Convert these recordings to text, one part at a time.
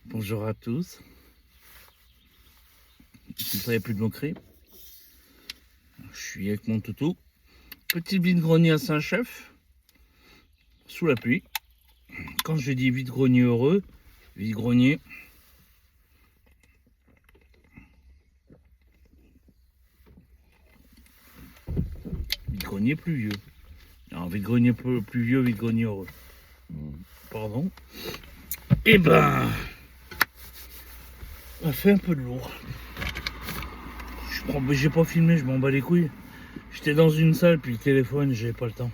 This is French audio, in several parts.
Bonjour à tous. Comme ça, il n'y a plus de moquerie. Je suis avec mon toutou. Petit vide-grenier à Saint-Chef. Sous la pluie. Quand je dis vide-grenier heureux, vide-grenier. Vide-grenier pluvieux. Alors, vide-grenier pluvieux, vide-grenier heureux. Pardon. Eh ben, on a fait un peu de lourd. J'ai pas filmé, je m'en bats les couilles. J'étais dans une salle, puis le téléphone, j'avais pas le temps.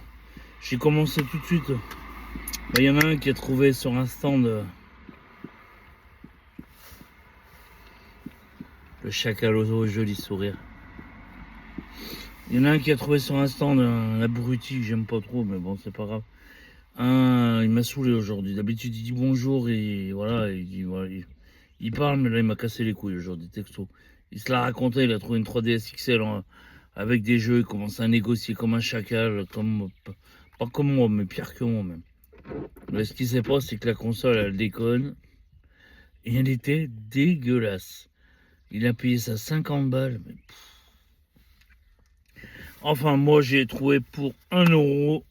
J'ai commencé tout de suite. Il y en a un qui a trouvé sur un stand le chacal au joli sourire. Il y en a un qui a trouvé sur un stand un abruti que j'aime pas trop, mais bon, c'est pas grave. Il m'a saoulé aujourd'hui. D'habitude, il dit bonjour et voilà, il parle, mais là, il m'a cassé les couilles aujourd'hui, texto. Il se l'a raconté, il a trouvé une 3DS XL avec des jeux, il commence à négocier comme un chacal, pas comme moi, mais pire que moi même. Mais ce qui s'est passé, c'est que la console, elle déconne. Et elle était dégueulasse. Il a payé ça 50 balles. Mais enfin, moi, j'ai trouvé pour 1 euro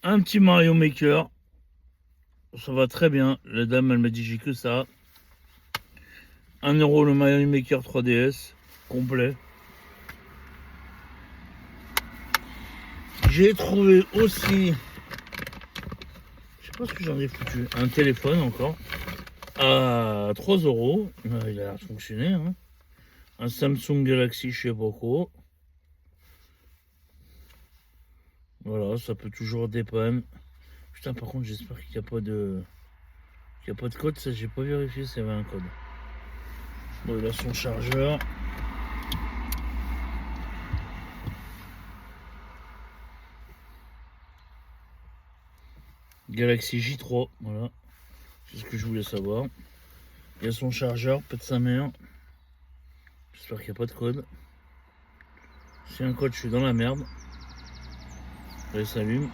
un petit Mario Maker. Ça va très bien. La dame, elle m'a dit j'ai que ça. 1 euro le Mario Maker 3DS. Complet. J'ai trouvé aussi... Je sais pas ce que j'en ai foutu. Un téléphone encore. À 3 euros. Il a l'air de fonctionner. Hein. Un Samsung Galaxy, je sais pas quoi. Voilà, ça peut toujours dépanner. Putain, par contre, j'espère qu'il n'y a pas de... code. Ça, j'ai pas vérifié s'il y avait un code. Bon, il a son chargeur. Galaxy J3, voilà. C'est ce que je voulais savoir. Il y a son chargeur, pète sa mère. J'espère qu'il n'y a pas de code. S'il y a un code, je suis dans la merde. Allez, s'allume.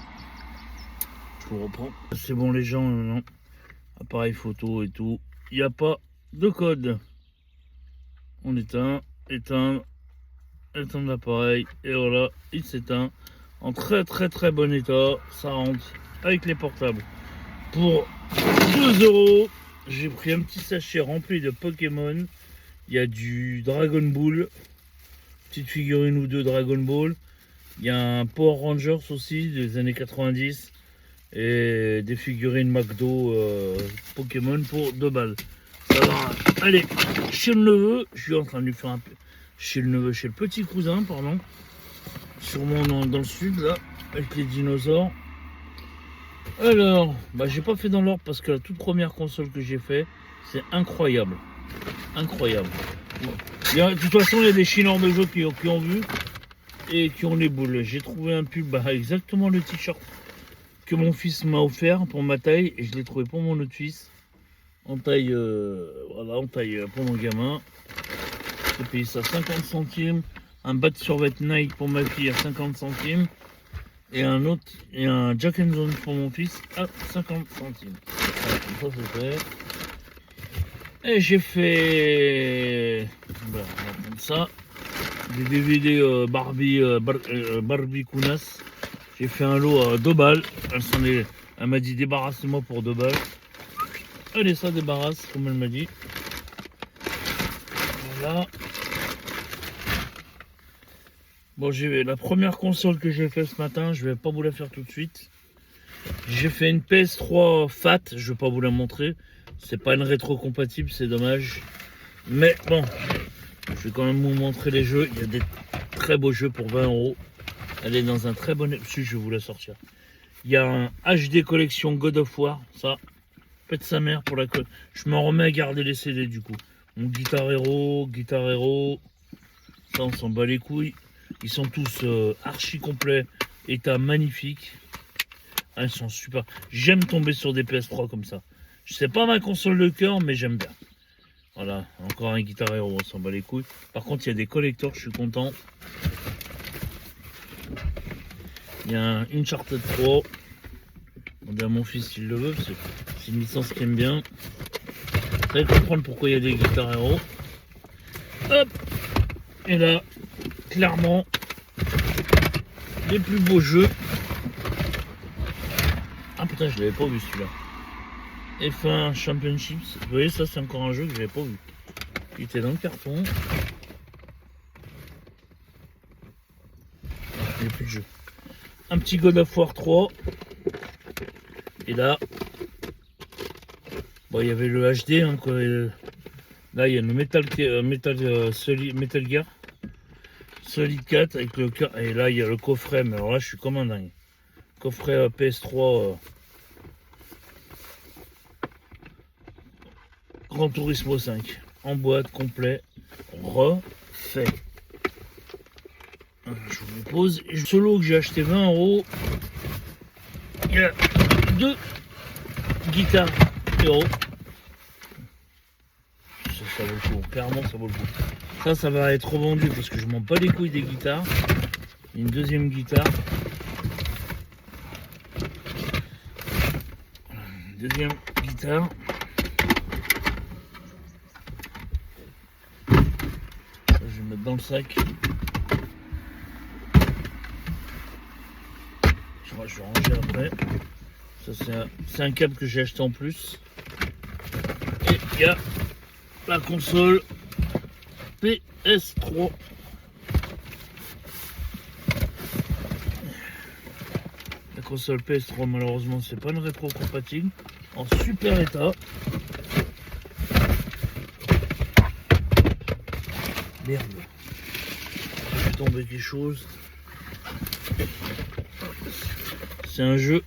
Je vous reprends. C'est bon, les gens, non. Appareil photo et tout. Il n'y a pas de code. On éteint, éteindre l'appareil. Et voilà, il s'éteint. En très bon état. Ça rentre avec les portables. Pour 2 euros, j'ai pris un petit sachet rempli de Pokémon. Il y a du Dragon Ball, petite figurine ou deux Dragon Ball. Il y a un Power Rangers aussi des années 90 et des figurines McDo Pokémon pour 2 balles. Ça va aller chez le neveu. Je suis en train de lui faire un peu chez le petit cousin, pardon. Sûrement dans le sud là, avec les dinosaures. Alors, j'ai pas fait dans l'ordre parce que la toute première console que j'ai fait, c'est incroyable. Incroyable. Bon. De toute façon, il y a des chineurs de jeux qui ont vu et qui ont les boules. J'ai trouvé un pull, exactement le t-shirt que mon fils m'a offert pour ma taille et je l'ai trouvé pour mon autre fils. En taille, voilà, en taille pour mon gamin. J'ai payé ça 50 centimes. Un bas de survêt Nike pour ma fille à 50 centimes. Et un autre, et un Jack and Jones pour mon fils à 50 centimes. Voilà, comme ça c'est fait. Et j'ai fait, on va prendre ça, des DVD Barbie Kunas. J'ai fait un lot à 2 balles. Elle m'a dit débarrassez-moi pour 2 balles. Allez, ça débarrasse, comme elle m'a dit. Voilà. Bon, j'ai la première console que j'ai fait ce matin, je vais pas vous la faire tout de suite. J'ai fait une PS3 Fat, je vais pas vous la montrer. C'est pas une rétro compatible, c'est dommage. Mais bon, je vais quand même vous montrer les jeux. Il y a des très beaux jeux pour 20 euros. Elle est dans un très bon... Si, je vais vous la sortir. Il y a un HD collection God of War, ça. Pète sa mère pour la... Je m'en remets à garder les CD du coup. Mon Guitar Hero. Ça, on s'en bat les couilles. Ils sont tous archi complets, état magnifique. Ah, ils sont super. J'aime tomber sur des PS3 comme ça. C'est pas ma console de cœur, mais j'aime bien. Voilà, encore un Guitar Hero, on s'en bat les couilles. Par contre, il y a des collecteurs, je suis content. Il y a un Uncharted 3. On dit à mon fils s'il le veut, c'est une licence qu'il aime bien. Vous allez comprendre pourquoi il y a des guitares héros. Hop. Et là, clairement, les plus beaux jeux. Ah putain, je l'avais pas vu celui-là. F1 Championships. Vous voyez, ça c'est encore un jeu que j'avais pas vu. Il était dans le carton. Il n'y a plus de jeu. Un petit God of War 3. Et là, bon, il y avait le HD. Hein, quoi. Là, il y a le Metal Gear Solid 4 avec le. Et là, il y a le coffret. Mais alors là, je suis comme un dingue. Coffret PS3. Gran Turismo 5. En boîte, complet. Refait. Je vous le pose. Ce lot que j'ai acheté 20 €. Il y a 2 guitares héros. Ça vaut le coup, clairement ça vaut le coup. Ça va être revendu parce que je m'en bats les couilles des guitares. Une deuxième guitare. Une deuxième guitare. Ça, je vais mettre dans le sac. Je vais ranger après. Ça c'est un câble que j'ai acheté en plus. Et il y a la console PS3. La console PS3 malheureusement c'est pas une rétro compatible. En super état. Merde. J'ai tombé quelque chose. C'est un jeu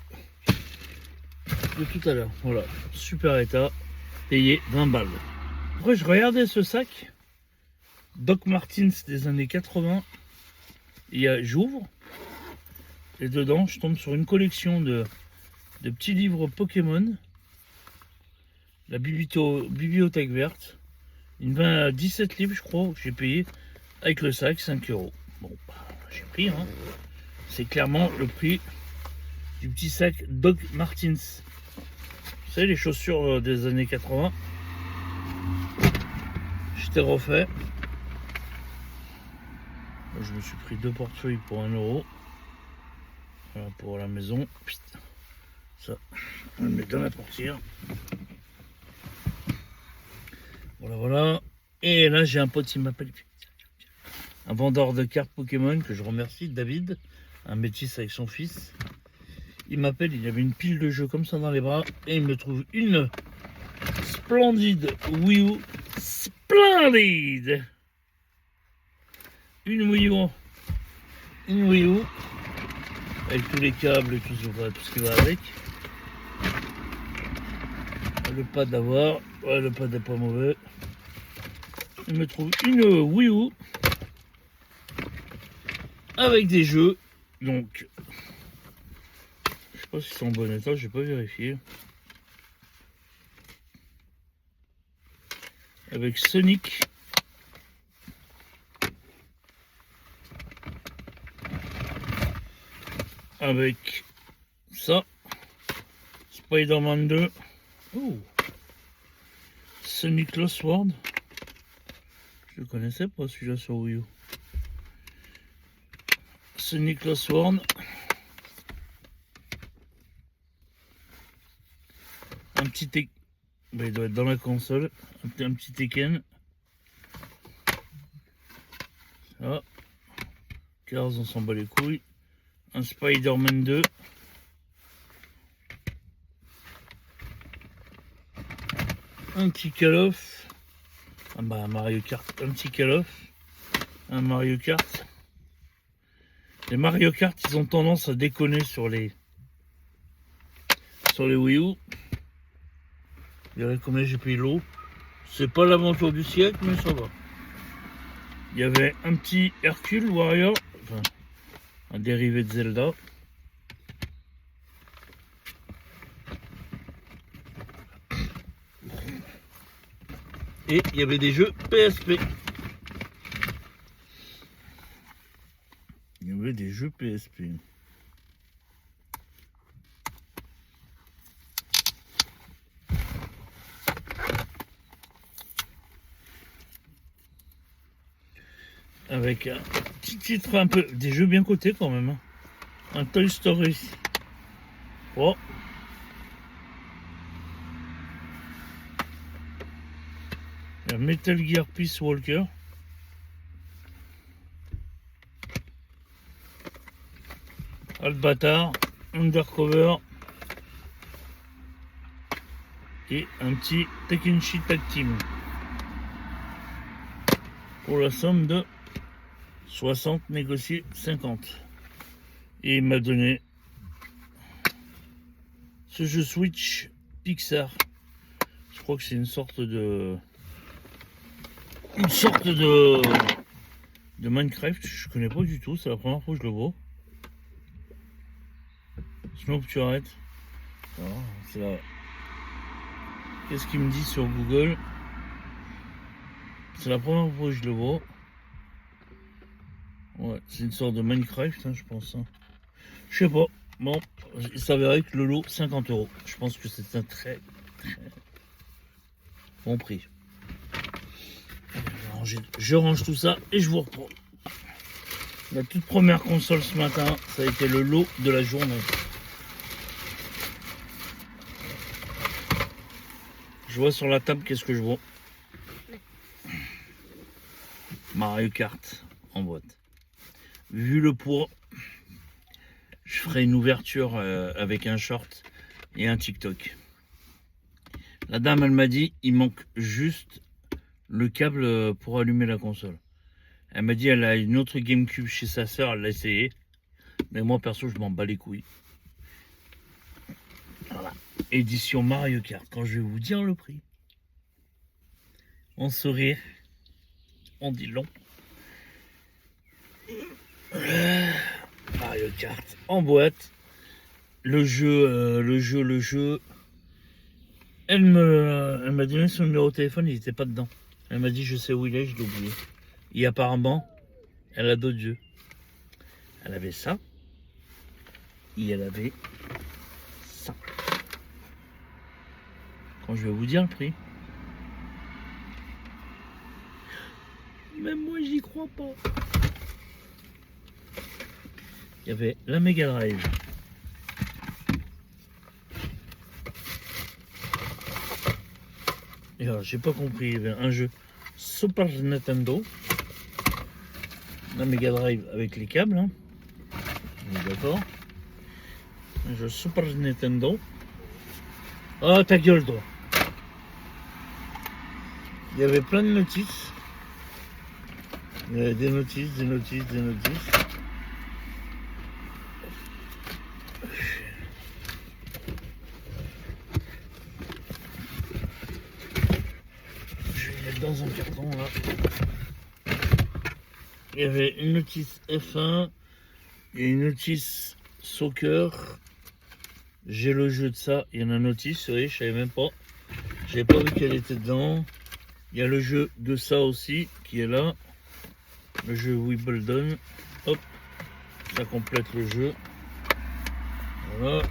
de tout à l'heure. Voilà. Super état. Payé 20 balles. Après je regardais ce sac. Doc Martens des années 80. J'ouvre. Et dedans je tombe sur une collection de petits livres Pokémon. La bibliothèque verte. Une 17 livres je crois que j'ai payé avec le sac 5 €. Bon, j'ai pris hein. C'est clairement le prix du petit sac Doc Martens. Vous savez les chaussures des années 80. J'étais refait. Je me suis pris 2 portefeuilles pour 1 €. Voilà pour la maison. Ça, on le met dans la portière. Voilà. Et là, j'ai un pote qui m'appelle. Un vendeur de cartes Pokémon que je remercie, David. Un métis avec son fils. Il m'appelle, il avait une pile de jeux comme ça dans les bras. Et il me trouve une splendide Wii U. Splendide! Une Wii U. Une Wii U. Avec tous les câbles et tout ce qui va avec. Le pad d'avoir. Ouais, le pad n'est pas mauvais. Il me trouve une Wii U avec des jeux. Donc, je sais pas si c'est en bon état, j'ai pas vérifié. Avec Sonic. Avec ça. Spider-Man 2. Oh. Sonic Lost World. Je le connaissais pas celui-là sur Wii U. Sonic Lost World. Un petit Tekken. Il doit être dans la console. Un petit Tekken. Ça. Cars, on s'en bat les couilles. Un Spider-Man 2. Un petit Call of. Un Mario Kart. Un petit Call of. Un Mario Kart. Les Mario Kart, ils ont tendance à déconner sur les Wii U. Vous verrez combien j'ai payé l'eau. C'est pas l'aventure du siècle, mais ça va. Il y avait un petit Hercule Warrior. Enfin, un dérivé de Zelda. Et il y avait des jeux PSP. Il y avait des jeux PSP. avec un petit titre un peu, des jeux bien cotés quand même. Hein. Un Toy Story. Oh. Un Metal Gear Peace Walker. Albatar, Undercover. Et un petit Tekenshi Tag Team. Pour la somme de 60 négocié 50. Et il m'a donné ce jeu Switch Pixar. Je crois que c'est une sorte de Minecraft. Je connais pas du tout, c'est la première fois que je le vois. Snoop, tu arrêtes. C'est là. Qu'est-ce qu'il me dit sur Google? C'est la première fois que je le vois. Ouais, c'est une sorte de Minecraft, hein, je pense. Hein. Je sais pas. Bon, il s'avérait que le lot, 50 €. Je pense que c'est un très bon prix. Je range tout ça et je vous reprends. La toute première console ce matin, ça a été le lot de la journée. Je vois sur la table, qu'est-ce que je vois? Mario Kart en boîte. Vu le poids, je ferai une ouverture avec un short et un TikTok. La dame, elle m'a dit, il manque juste le câble pour allumer la console. Elle m'a dit, elle a une autre GameCube chez sa sœur, elle l'a essayé. Mais moi, perso, je m'en bats les couilles. Voilà. Édition Mario Kart. Quand je vais vous dire le prix, on sourire, on dit long. Mario Kart en boîte. Le jeu. Elle m'a donné son numéro de téléphone, il n'était pas dedans. Elle m'a dit, je sais où il est, je l'ai oublié. Et apparemment, elle a d'autres jeux. Elle avait ça. Et elle avait ça. Quand je vais vous dire le prix. Même moi, j'y crois pas. Il y avait la Mega Drive. Et alors, j'ai pas compris. Il y avait un jeu Super Nintendo. La Mega Drive avec les câbles. Hein. On est d'accord. Un jeu Super Nintendo. Oh, ta gueule, toi. Il y avait plein de notices. Il y avait des notices. Je vais mettre dans un carton là. Il y avait une notice F1 et une notice soccer. J'ai le jeu de ça. Il y en a une notice, oui, je savais même pas. J'avais pas vu qu'elle était dedans. Il y a le jeu de ça aussi qui est là. Le jeu Wimbledon. Hop. Ça complète le jeu. Voilà.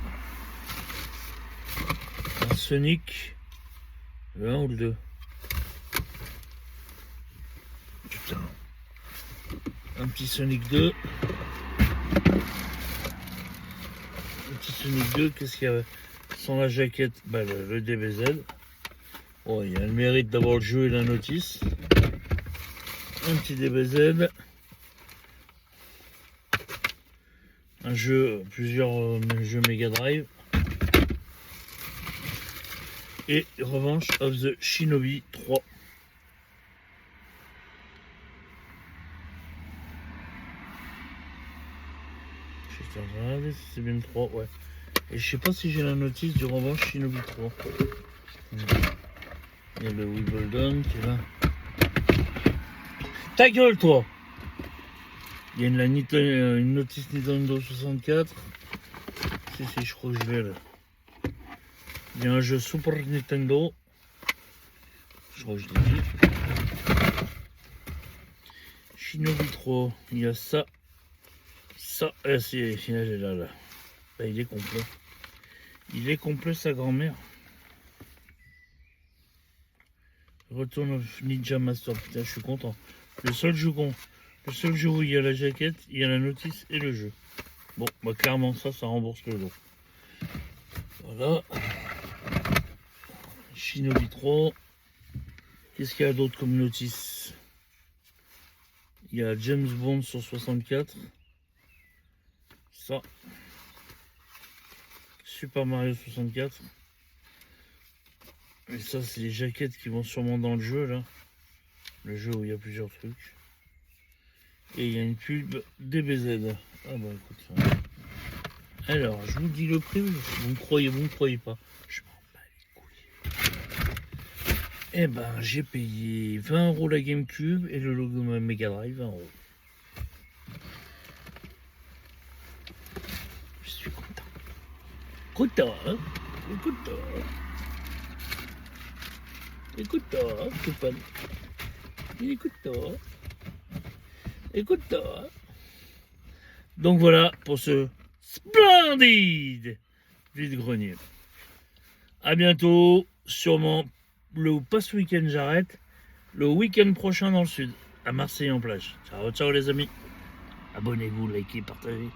Un Sonic. Le 1 ou le 2. Putain. Un petit Sonic 2. Un petit Sonic 2. Qu'est-ce qu'il y avait? Sans la jaquette, bah, le DBZ. Oh, il y a le mérite d'avoir le jeu et la notice. Un petit DBZ. Un jeu, plusieurs jeux Mega Drive. Et Revenge of the Shinobi 3. Je vais regarder si c'est bien le 3, ouais. Et je sais pas si j'ai la notice du Revenge Shinobi 3. Il y a le Wimbledon qui est là. Ta gueule, toi! Il y a une notice Nintendo 64. Si, je crois que je l'ai là. Il y a un jeu Super Nintendo. Je crois que je l'ai dit. Shinobi 3. Il y a ça. Ça. Si, elle est là. Bah, il est complet. Il est complet, sa grand-mère. Return of Ninja Master. Putain, je suis content. Le seul jeu Le seul jeu où il y a la jaquette, il y a la notice et le jeu. Bon, bah clairement ça rembourse le lot. Voilà. Shinobi 3. Qu'est-ce qu'il y a d'autre comme notice? Il y a James Bond sur 64. Ça. Super Mario 64. Et ça, c'est les jaquettes qui vont sûrement dans le jeu, là. Le jeu où il y a plusieurs trucs. Et il y a une pub DBZ. Ah bah écoute. Alors, je vous dis le prix. Vous me croyez pas. Je m'en bats les couilles. Eh ben, j'ai payé 20 € la GameCube et le logo Mega Drive 20 €. Je suis content. Content, hein? Content. Écoute-toi, Stéphane. Écoute-toi. Écoute-toi. Donc voilà pour ce splendide vide-grenier. À bientôt. Sûrement pas ce week-end j'arrête. Le week-end prochain dans le sud. À Marseille en plage. Ciao, ciao les amis. Abonnez-vous, likez, partagez.